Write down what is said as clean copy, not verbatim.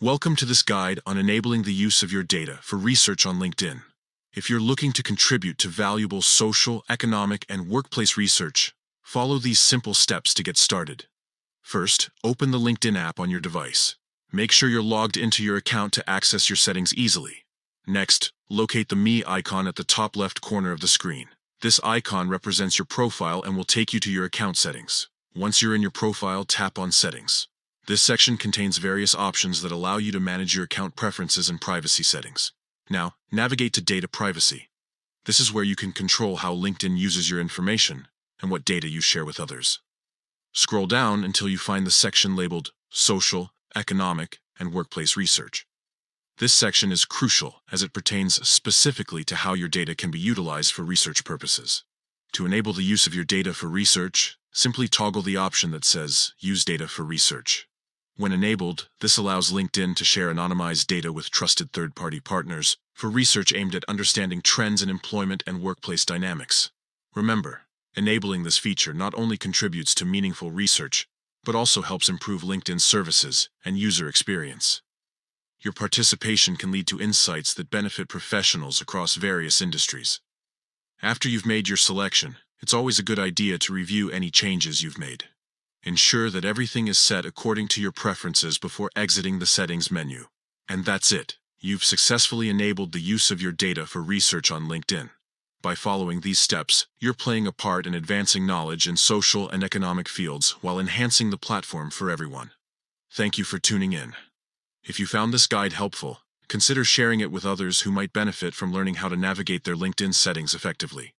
Welcome to this guide on enabling the use of your data for research on LinkedIn. If you're looking to contribute to valuable social, economic, and workplace research, follow these simple steps to get started. First, open the LinkedIn app on your device. Make sure you're logged into your account to access your settings easily. Next, locate the Me icon at the top left corner of the screen. This icon represents your profile and will take you to your account settings. Once you're in your profile, tap on Settings. This section contains various options that allow you to manage your account preferences and privacy settings. Now, navigate to Data Privacy. This is where you can control how LinkedIn uses your information and what data you share with others. Scroll down until you find the section labeled Social, Economic, and Workplace Research. This section is crucial as it pertains specifically to how your data can be utilized for research purposes. To enable the use of your data for research, simply toggle the option that says Use Data for Research. When enabled, this allows LinkedIn to share anonymized data with trusted third-party partners for research aimed at understanding trends in employment and workplace dynamics. Remember, enabling this feature not only contributes to meaningful research, but also helps improve LinkedIn's services and user experience. Your participation can lead to insights that benefit professionals across various industries. After you've made your selection, it's always a good idea to review any changes you've made. Ensure that everything is set according to your preferences before exiting the Settings menu. And that's it. You've successfully enabled the use of your data for research on LinkedIn. By following these steps, you're playing a part in advancing knowledge in social and economic fields while enhancing the platform for everyone. Thank you for tuning in. If you found this guide helpful, consider sharing it with others who might benefit from learning how to navigate their LinkedIn settings effectively.